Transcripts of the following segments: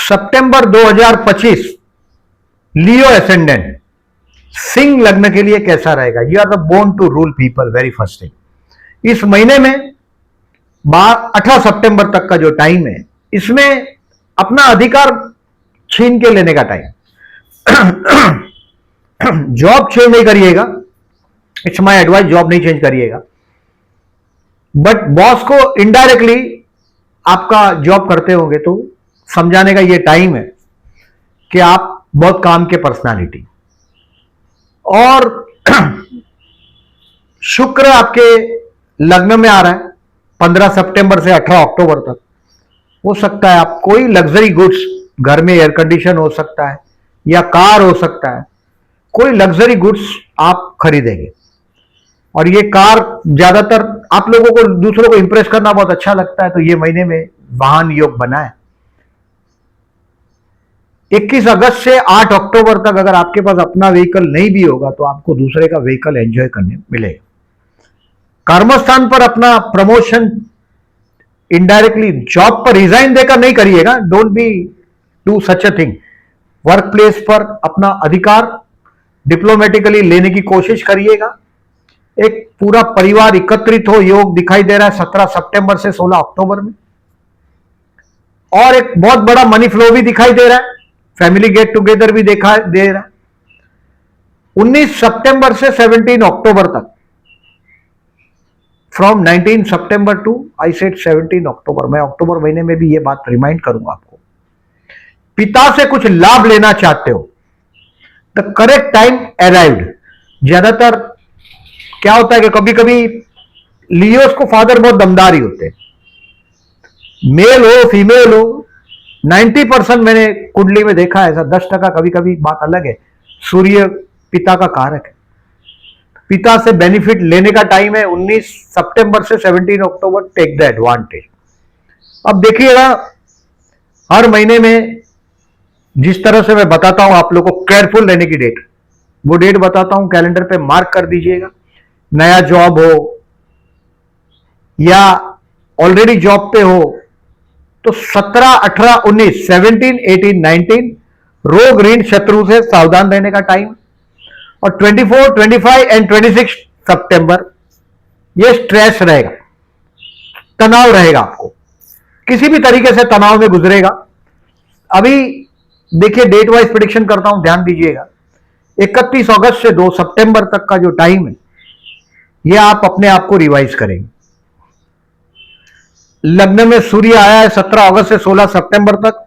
सितंबर 2025 लियो ascendant Singh लग्न के लिए कैसा रहेगा? You are the born to rule people, very first thing. इस महीने में 18 सितंबर तक का जो टाइम है, इसमें अपना अधिकार छीन के लेने का टाइम। जॉब चेंज नहीं करिएगा, इट्स माय एडवाइस, जॉब नहीं चेंज करिएगा, बट बॉस को इनडायरेक्टली आपका जॉब करते होंगे तो समझाने का ये टाइम है कि आप बहुत काम के पर्सनालिटी। और शुक्र आपके लग्न में आ रहा है 15 सितंबर से 18 अक्टूबर तक। हो सकता है आप कोई लग्जरी गुड्स, घर में एयर कंडीशन हो सकता है या कार हो सकता है, कोई लग्जरी गुड्स आप खरीदेंगे। और ये कार ज्यादातर आप लोगों को दूसरों को इंप्रेस करना बहुत अच्छा लगता है, तो ये महीने में वाहन योग बना है। 21 अगस्त से 8 अक्टूबर तक अगर आपके पास अपना व्हीकल नहीं भी होगा तो आपको दूसरे का व्हीकल एंजॉय करने मिलेगा। कर्मस्थान पर अपना प्रमोशन इनडायरेक्टली जॉब पर रिजाइन देकर नहीं करिएगा, don't be do such a thing. Work place पर अपना अधिकार डिप्लोमेटिकली लेने की कोशिश करिएगा। एक पूरा परिवार एकत्रित हो, योग दिखाई दे रहा है 17 सितंबर से 16 अक्टूबर में। और एक बहुत बड़ा मनी फ्लो भी दिखाई दे रहा है, फैमिली गेट टुगेदर भी दिखा दे रहा है 19 सितंबर से 17 अक्टूबर तक। From 19 September to I said 17 October. मैं अक्टूबर महीने में भी ये बात रिमाइंड करूंगा आपको। पिता से कुछ लाभ लेना चाहते हो, द करेक्ट टाइम अराइव्ड। ज्यादातर क्या होता है कि कभी कभी लियोस को फादर बहुत दमदार ही होते हैं, मेल हो फीमेल हो, 90% मैंने कुंडली में देखा है ऐसा, 10% कभी कभी बात अलग है। सूर्य पिता का कारक है, पिता से बेनिफिट लेने का टाइम है 19 सितंबर से 17 अक्टूबर। Take the advantage. अब देखिएगा, हर महीने में जिस तरह से मैं बताता हूं आप लोगों को केयरफुल रहने की डेट, वो डेट बताता हूं, कैलेंडर पे मार्क कर दीजिएगा। नया जॉब हो या ऑलरेडी जॉब पे हो तो 17, 18, 19, 17, 18, 19 रोग ऋण शत्रु से सावधान रहने का टाइम। और 24, 25 एंड 26 सितंबर ये स्ट्रेस रहेगा, तनाव रहेगा, आपको किसी भी तरीके से तनाव में गुजरेगा। अभी देखिए डेट वाइज प्रेडिक्शन करता हूं, ध्यान दीजिएगा। 31 अगस्त से 2 सितंबर तक का जो टाइम है, ये आप अपने आप को रिवाइज करेंगे। लग्न में सूर्य आया है 17 अगस्त से 16 सितंबर तक।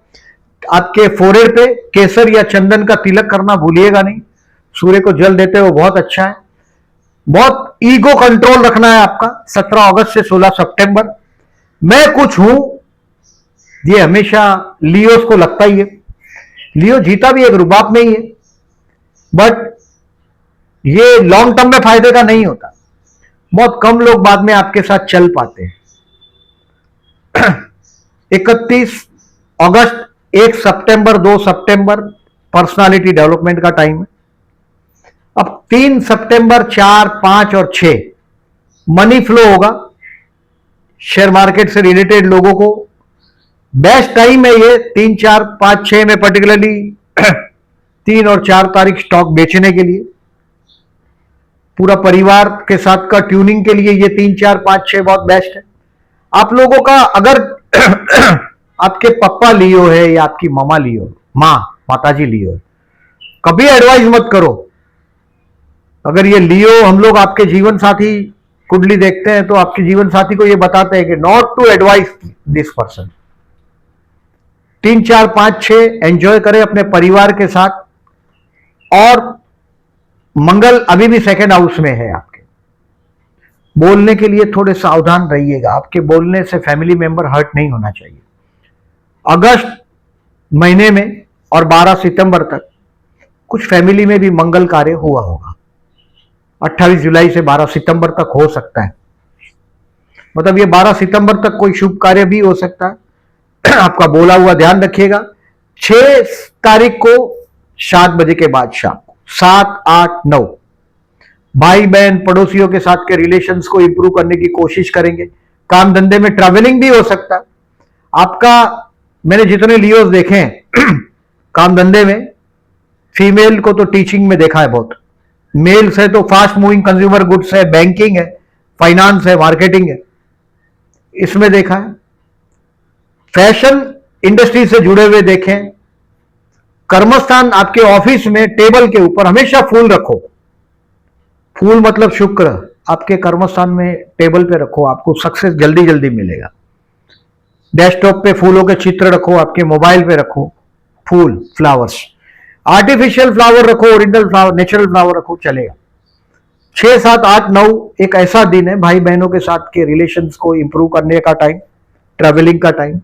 आपके फोरहेड पे केसर या चंदन का तिलक करना भूलिएगा नहीं। सूर्य को जल देते हो बहुत अच्छा है। बहुत ईगो कंट्रोल रखना है आपका 17 अगस्त से 16 सितंबर। मैं कुछ हूं, ये हमेशा लियोस को लगता ही है। लियो जीता भी एक रुबाब में ही है, बट ये लॉन्ग टर्म में फायदे का नहीं होता। बहुत कम लोग बाद में आपके साथ चल पाते हैं। 31 अगस्त, 1 सितंबर, 2 सितंबर पर्सनालिटी डेवलपमेंट का टाइम है। अब 3 सितंबर, 4, 5 और 6 मनी फ्लो होगा। शेयर मार्केट से रिलेटेड लोगों को बेस्ट टाइम है ये 3, 4, 5, 6 में, पर्टिकुलरली 3 और 4 तारीख स्टॉक बेचने के लिए। पूरा परिवार के साथ का ट्यूनिंग के लिए ये 3, 4, 5, 6 बहुत बेस्ट है। आप लोगों का अगर आपके पापा लियो है या आपकी मामा लियो, माताजी लियो, कभी एडवाइस मत करो। अगर ये लियो, हम लोग आपके जीवन साथी कुंडली देखते हैं तो आपके जीवन साथी को ये बताते हैं कि not to advice this person. 3, 4, 5, 6 enjoy करें अपने परिवार के साथ। और मंगल अभी भी सेकेंड हाउस में है आपके। बोलने के लिए थोड़े सावधान रहिएगा, आपके बोलने से फैमिली मेंबर हर्ट नहीं होना चाहिए। अगस्त महीने में और 12 सितंबर तक कुछ फैमिली में भी मंगल कार्य हुआ होगा। 28 जुलाई से 12 सितंबर तक हो सकता है, मतलब ये 12 सितंबर तक कोई शुभ कार्य भी हो सकता है। आपका बोला हुआ ध्यान रखिएगा। 6 तारीख को 7 बजे के बाद शाम को, 7, 8, 9 भाई बहन पड़ोसियों के साथ के रिलेशंस को इंप्रूव करने की कोशिश करेंगे। काम धंधे में ट्रैवलिंग भी हो सकता है। आपका मैंने जितने लियोस देखे हैं काम धंधे में, फीमेल को तो टीचिंग में देखा है बहुत, मेल्स है तो फास्ट मूविंग कंज्यूमर गुड्स है, बैंकिंग है, फाइनेंस है, मार्केटिंग है, इसमें देखा है। फैशन इंडस्ट्री से जुड़े हुए देखें। कर्मस्थान आपके ऑफिस में टेबल के ऊपर हमेशा फूल रखो, फूल मतलब शुक्र, आपके कर्मस्थान में टेबल पे रखो, आपको सक्सेस जल्दी जल्दी मिलेगा। डेस्कटॉप पे फूलों के चित्र रखो, आपके मोबाइल पे रखो फूल, फ्लावर्स, आर्टिफिशियल फ्लावर रखो, ओरिजिनल फ्लावर, नेचुरल फ्लावर रखो, चलेगा। 6, 7, 8, 9 एक ऐसा दिन है भाई बहनों के साथ के रिलेशंस को इंप्रूव करने का टाइम, ट्रैवलिंग का टाइम,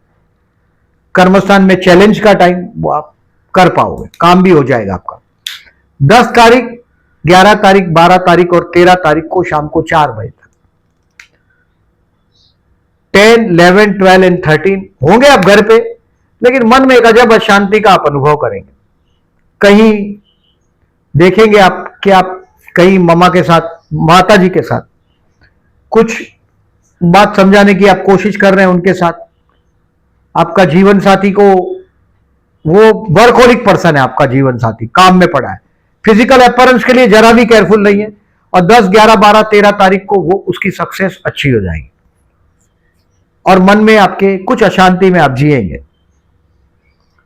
कर्मस्थान में चैलेंज का टाइम, वो आप कर पाओगे, काम भी हो जाएगा आपका। 10 तारीख, 11 तारीख, 12 तारीख और 13 तारीख को शाम को 4 बजे तक 10, 11, 12 एंड 13 होंगे आप घर पे, लेकिन मन में एक अजब अशांति का आप अनुभव करेंगे। कहीं देखेंगे आप कि आप कहीं मम्मा के साथ, माता जी के साथ कुछ बात समझाने की आप कोशिश कर रहे हैं उनके साथ। आपका जीवन साथी को, वो वर्कहोलिक पर्सन है आपका जीवन साथी, काम में पड़ा है, फिजिकल अपीयरेंस के लिए जरा भी केयरफुल नहीं है, और 10, 11, 12, 13 तारीख को वो उसकी सक्सेस अच्छी हो जाएगी और मन में आपके कुछ अशांति में आप जिएंगे।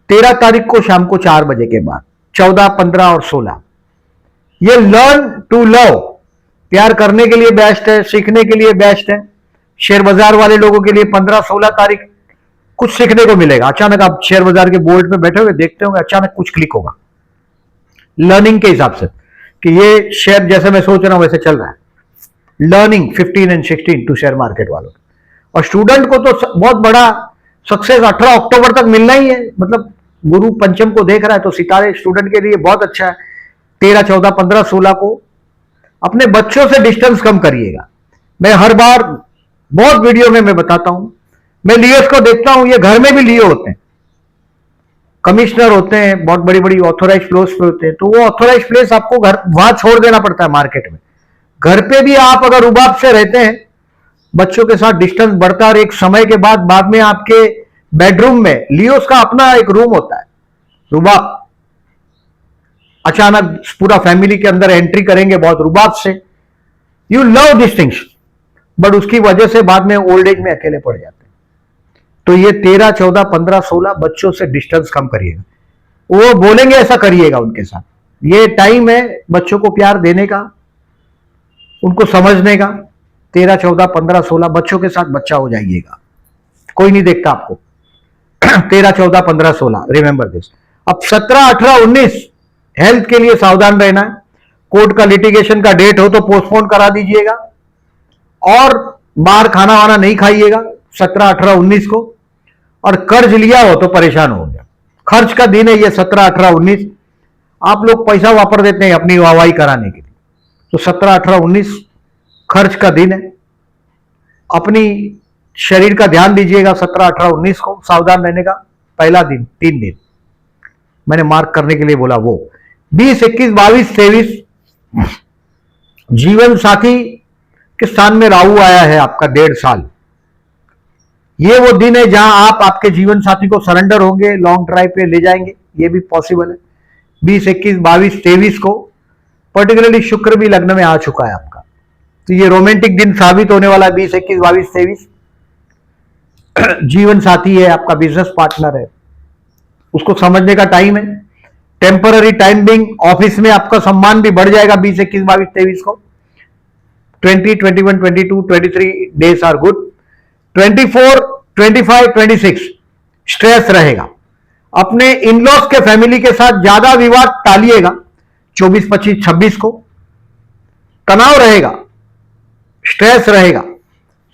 13 तारीख को शाम को 4 बजे के बाद 14, 15 और 16 ये लर्न टू लव, प्यार करने के लिए बेस्ट है, सीखने के लिए बेस्ट है। शेयर बाजार वाले लोगों के लिए 15, 16 तारीख कुछ सीखने को मिलेगा। अचानक आप शेयर बाजार के बोर्ड में बैठे हुए देखते होंगे, अचानक कुछ क्लिक होगा लर्निंग के हिसाब से कि ये शेयर जैसे मैं सोच रहा हूं वैसे चल रहा है। Learning 15 and 16 to share market वालों। और स्टूडेंट को तो बहुत बड़ा सक्सेस 18 अक्टूबर तक मिलना ही है, मतलब गुरु पंचम को देख रहा है तो सितारे स्टूडेंट के लिए बहुत अच्छा है। 13, 14, 15, 16 को अपने बच्चों से डिस्टेंस कम करिएगा। मैं हर बार बहुत वीडियो में मैं बताता हूं, मैं लियोस को देखता हूं, ये घर में भी लियो होते हैं, कमिश्नर होते हैं, बहुत बड़ी बड़ी ऑथोराइज प्लेस पे होते हैं, तो वो ऑथोराइज प्लेस आपको घर वहां छोड़ देना पड़ता है मार्केट में। घर पे भी आप अगर रुबाब से रहते हैं, बच्चों के साथ डिस्टेंस बढ़ता है और एक समय के बाद में आपके बेडरूम में लियोस का अपना एक रूम होता है। रुबाब अचानक पूरा फैमिली के अंदर एंट्री करेंगे बहुत रुबाब से, you love this things, but उसकी वजह से बाद में ओल्ड एज में अकेले पड़ जाते हैं। तो ये 13, 14, 15, 16 बच्चों से डिस्टेंस कम करिएगा, वो बोलेंगे ऐसा करिएगा उनके साथ। ये टाइम है बच्चों को प्यार देने का, उनको समझने का। 13, 14, 15, 16 बच्चों के साथ बच्चा हो जाइएगा, कोई नहीं देखता आपको। 13, 14, 15, 16 रिमेंबर दिस। अब 17, 18, 19 हेल्थ के लिए सावधान रहना है। कोर्ट का लिटिगेशन का डेट हो तो पोस्टपोन करा दीजिएगा, और बाहर खाना वाना नहीं खाइएगा 17, 18, 19 को। और कर्ज लिया हो तो परेशान हो गया, खर्च का दिन है ये 17, 18, 19। आप लोग पैसा वापर देते हैं अपनी वाहवाही कराने के लिए, तो 17, 18, 19 खर्च का दिन है। अपनी शरीर का ध्यान दीजिएगा। 17, 18, 19 को सावधान रहने का पहला दिन, 3 दिन मैंने मार्क करने के लिए बोला। वो 20, 21, 22, 23 जीवन साथी के स्थान में राहु आया है आपका 1.5 साल। ये वो दिन है जहां आप आपके जीवन साथी को सरेंडर होंगे, लॉन्ग ड्राइव पे ले जाएंगे, ये भी पॉसिबल है। 20, 21, 22, 23 को पर्टिकुलरली शुक्र भी लग्न में आ चुका है आपका, तो ये रोमांटिक दिन साबित होने वाला है। 20, 21, 22, 23 जीवन साथी है आपका, बिजनेस पार्टनर है, उसको समझने का टाइम है। टेम्पररी टाइम बिंग, ऑफिस में आपका सम्मान भी बढ़ जाएगा 20, 21, 22, 23 को। 20, 21, 22, 23 डेज आर गुड। 24, 25, 26 स्ट्रेस रहेगा। अपने इन-लॉज के फैमिली के साथ ज्यादा विवाद टालिएगा। 24, 25, 26 को तनाव रहेगा, स्ट्रेस रहेगा।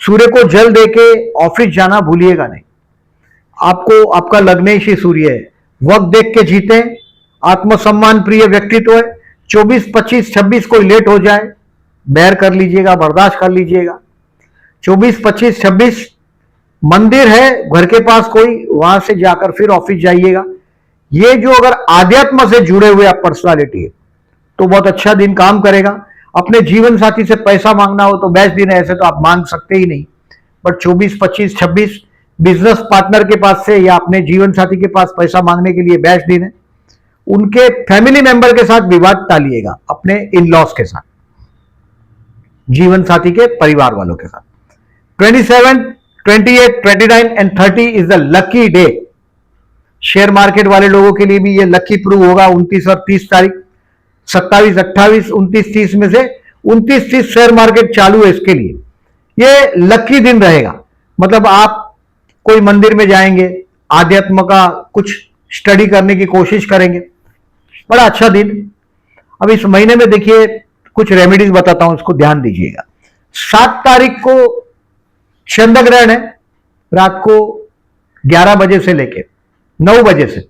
सूर्य को जल देके ऑफिस जाना भूलिएगा नहीं। आपको आपका लग्नेश ही सूर्य है, वक्त देख के जीते, आत्मसम्मान प्रिय व्यक्तित्व है। 24, 25, 26 कोई लेट हो जाए बेर कर लीजिएगा, बर्दाश्त कर लीजिएगा। 24, 25, 26 मंदिर है घर के पास कोई, वहां से जाकर फिर ऑफिस जाइएगा। ये जो अगर आध्यात्म से जुड़े हुए आप पर्सनालिटी है तो बहुत अच्छा दिन काम करेगा। अपने जीवन साथी से पैसा मांगना हो तो बेस्ट दिन है, ऐसे तो आप मांग सकते ही नहीं, बट 24, 25, 26 बिजनेस पार्टनर के पास से या अपने जीवन साथी के पास पैसा मांगने के लिए बैच दिन है, उनके फैमिली मेंबर के साथ विवाद टालिएगा, अपने इन लॉस के साथ, जीवन साथी के परिवार वालों के साथ। 27, 28, 29 and 30 is the lucky day. Share market वाले लोगों के लिए भी ये लकी प्रूव होगा। 29 और 30 तारीख, 27, 28, 29, 30 में से 29, 30 शेयर मार्केट चालू है, इसके लिए ये लकी दिन रहेगा। मतलब आप कोई मंदिर में जाएंगे, आध्यात्म का कुछ स्टडी करने की कोशिश करेंगे, बड़ा अच्छा दिन। अब इस महीने में देखिए कुछ रेमेडीज बताता हूं, इसको ध्यान दीजिएगा। 7 तारीख को चंद्र ग्रहण है, रात को 11 बजे से लेके 9 बजे से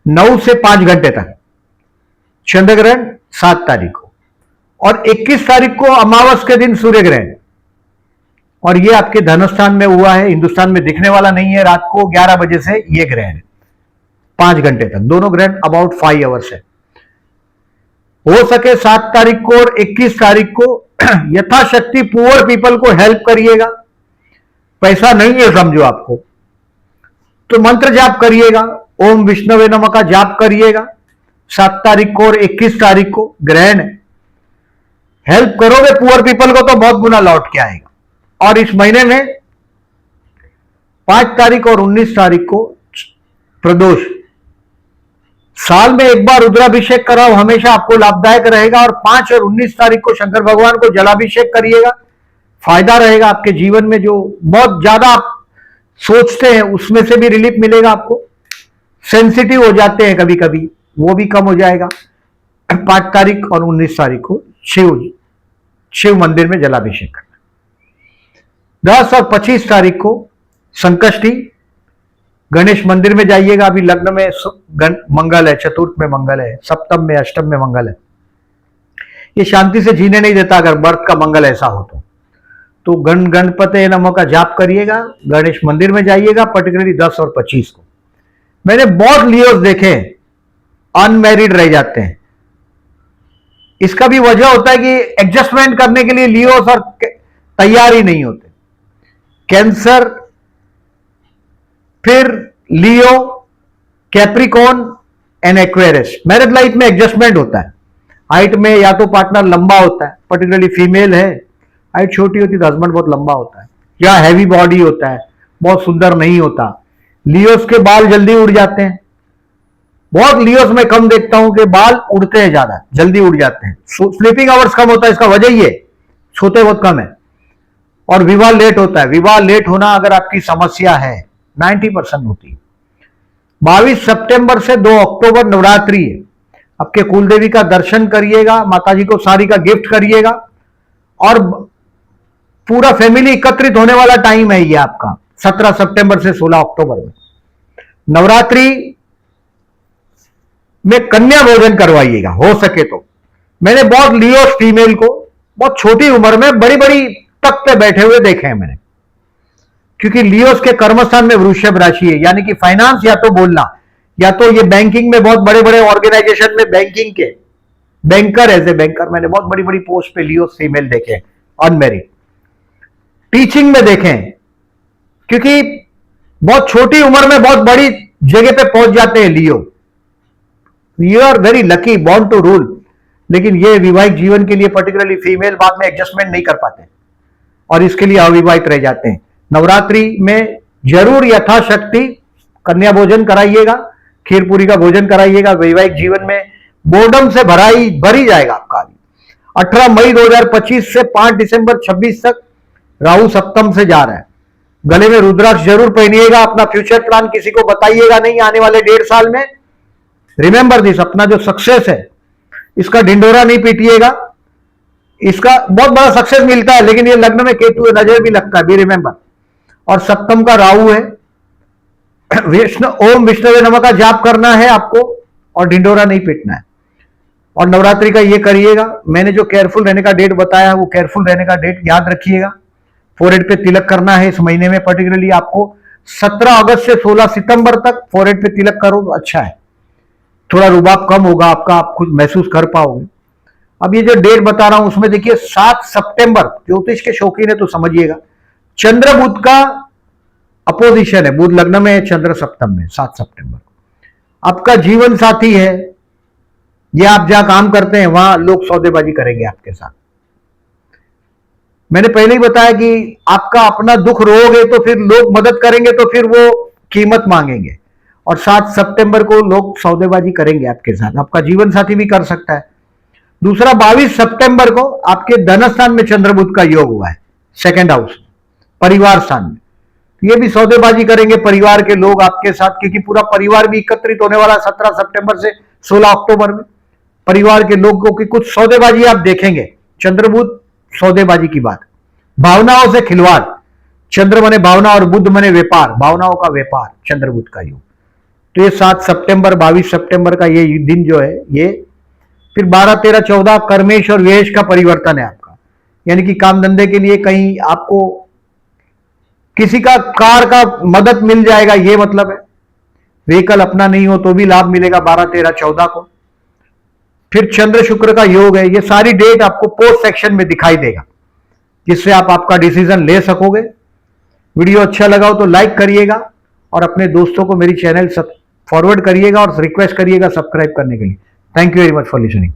9 से 5 घंटे तक चंद्र ग्रहण 7 तारीख को। और 21 तारीख को अमावस के दिन सूर्य ग्रहण, और ये आपके धनस्थान में हुआ है, हिंदुस्तान में दिखने वाला नहीं है। रात को 11 बजे से ये ग्रहण है, 5 घंटे तक, दोनों ग्रहण अबाउट 5 आवर्स है। हो सके 7 तारीख को और 21 तारीख को यथाशक्ति पुअर पीपल को हेल्प करिएगा। पैसा नहीं है समझो आपको, तो मंत्र जाप करिएगा, ओम विष्णवे नमः का जाप करिएगा। 7 तारीख को और 21 तारीख को ग्रहण है, हेल्प करोगे पुअर पीपल को तो बहुत गुना लौट के आएगा। और इस महीने में 5 तारीख और 19 तारीख को प्रदोष, साल में एक बार रुद्राभिषेक कराओ, हमेशा आपको लाभदायक रहेगा। और 5 और 19 तारीख को शंकर भगवान को जलाभिषेक करिएगा, फायदा रहेगा। आपके जीवन में जो बहुत ज्यादा आप सोचते हैं उसमें से भी रिलीफ मिलेगा आपको। सेंसिटिव हो जाते हैं कभी कभी, वो भी कम हो जाएगा। 5 तारीख और 19 तारीख को शिव मंदिर में जलाभिषेक करना। 10 और 25 तारीख को संकष्टी, गणेश मंदिर में जाइएगा। अभी लग्न में मंगल है, चतुर्थ में मंगल है, सप्तम में, अष्टम में मंगल है। ये शांति से जीने नहीं देता अगर बर्थ का मंगल ऐसा हो तो गणपति नमः का जाप करिएगा, गणेश मंदिर में जाइएगा, पर्टिकुलरली 10 और 25 को। मैंने बहुत लियोस देखे अनमैरिड रह जाते हैं। इसका भी वजह होता है कि एडजस्टमेंट करने के लिए लियोस और तैयार ही नहीं होते। कैंसर, फिर Leo, Capricorn and Aquarius, married life में एडजस्टमेंट होता है। हाइट में या तो पार्टनर लंबा होता है, पर्टिकुलरली फीमेल है, हाइट छोटी होती है तो हस्बैंड बहुत लंबा होता है, या हैवी बॉडी होता है, बहुत सुंदर नहीं होता। लियोस के बाल जल्दी उड़ जाते हैं। बहुत लियोस में कम देखता हूं कि बाल उड़ते हैं, ज्यादा जल्दी उड़ जाते हैं। स्लीपिंग आवर्स कम होता है, इसका वजह ही है, सोते बहुत कम है। और विवाह लेट होता है। विवाह लेट होना अगर आपकी समस्या है, 90% होती है। 22 सितंबर से 2 अक्टूबर नवरात्रि है। आपके कुलदेवी का दर्शन करिएगा, माताजी को साड़ी का गिफ्ट करिएगा, और पूरा फैमिली एकत्रित होने वाला टाइम है ये आपका। 17 सितंबर से 16 अक्टूबर में नवरात्रि में कन्या भोजन करवाइएगा हो सके तो। मैंने बहुत लियोस फीमेल को बहुत छोटी उम्र में बड़ी बड़ी तख्त पे बैठे हुए देखे हैं मैंने, क्योंकि लियोस के कर्मस्थान में वृषभ राशि है, यानी कि फाइनेंस या तो बोलना, या तो ये बैंकिंग में बहुत बड़े बड़े ऑर्गेनाइजेशन में बैंकिंग के बैंकर, एज ए बैंकर मैंने बहुत बड़ी बड़ी पोस्ट पे लियोस फीमेल देखे हैं, अनमैरिड। टीचिंग में देखे हैं, क्योंकि बहुत छोटी उम्र में बहुत बड़ी जगह पे पहुंच जाते हैं Leo. You are very lucky, born to rule. लेकिन ये वैवाहिक जीवन के लिए पर्टिकुलरली फीमेल बाद में एडजस्टमेंट नहीं कर पाते और इसके लिए अविवाहित रह जाते हैं। नवरात्रि में जरूर यथाशक्ति कन्या भोजन कराइएगा, खीर पूरी का भोजन कराइएगा। वैवाहिक जीवन में बोर्डम से भरी जाएगा आपका। 18 मई 2025 से 5 दिसंबर 26 तक राहु सप्तम से जा रहा है। गले में रुद्राक्ष जरूर पहनिएगा। अपना फ्यूचर प्लान किसी को बताइएगा नहीं आने वाले 1.5 साल में। रिमेंबर दिस, अपना जो सक्सेस है इसका ढिंडोरा नहीं पीटिएगा। इसका बहुत बड़ा सक्सेस मिलता है, लेकिन ये लग्न में केतु नजर भी लगता है, बी रिमेंबर। और सप्तम का राहु है। ओम विष्णवे नमः का जाप करना है आपको और ढिंडोरा नहीं पीटना है। और नवरात्रि का ये करिएगा। मैंने जो केयरफुल रहने का डेट बताया वो केयरफुल रहने का डेट याद रखिएगा। फोरहेड पे तिलक करना है इस महीने में, पर्टिकुलरली आपको 17 अगस्त से 16 सितंबर तक फोरहेड पे तिलक करो तो अच्छा है। थोड़ा रुबाब कम होगा आपका, आप खुद महसूस कर पाओगे। अब ये जो डेट बता रहा हूं उसमें देखिए 7 सितंबर, ज्योतिष के शौकीन है तो समझिएगा, चंद्रबुध का अपोजिशन है, बुध लग्न में है, चंद्र सप्तम में, 7 सितंबर को। आपका जीवन साथी है, या आप जहां काम करते हैं वहां लोग सौदेबाजी करेंगे आपके साथ। मैंने पहले ही बताया कि आपका अपना दुख रोओगे तो फिर लोग मदद करेंगे, तो फिर वो कीमत मांगेंगे, और 7 सितंबर को लोग सौदेबाजी करेंगे आपके साथ। आपका जीवन साथी भी कर सकता है। दूसरा, 22 सितंबर को आपके धन स्थान में चंद्र बुध का योग हुआ है, सेकंड हाउस, परिवार स्थान में। ये भी सौदेबाजी करेंगे परिवार के लोग आपके साथ, क्योंकि पूरा परिवार भी एकत्रित होने वाला 17 सितंबर से 16 अक्टूबर में। परिवार के लोगों की कुछ सौदेबाजी आप देखेंगे। चंद्र बुध सौदेबाजी की बात, भावनाओं से खिलवाड़। चंद्र मने भावना और बुध मने व्यापार, भावनाओं का व्यापार, चंद्र बुध का योग। तो ये 7 सितंबर 22 सितंबर का ये दिन जो है, ये फिर 12 13 14 कर्मेश और व्ययेश का परिवर्तन है आपका, यानी कि काम धंधे के लिए कहीं आपको किसी का कार का मदद मिल जाएगा, ये मतलब है। व्हीकल अपना नहीं हो तो भी लाभ मिलेगा 12 13 14 को। फिर चंद्र शुक्र का योग है। ये सारी डेट आपको पोस्ट सेक्शन में दिखाई देगा, जिससे आप आपका डिसीजन ले सकोगे। वीडियो अच्छा लगा हो तो लाइक करिएगा, और अपने दोस्तों को मेरी चैनल फॉरवर्ड करिएगा, और रिक्वेस्ट करिएगा सब्सक्राइब करने के लिए। Thank you very much for listening.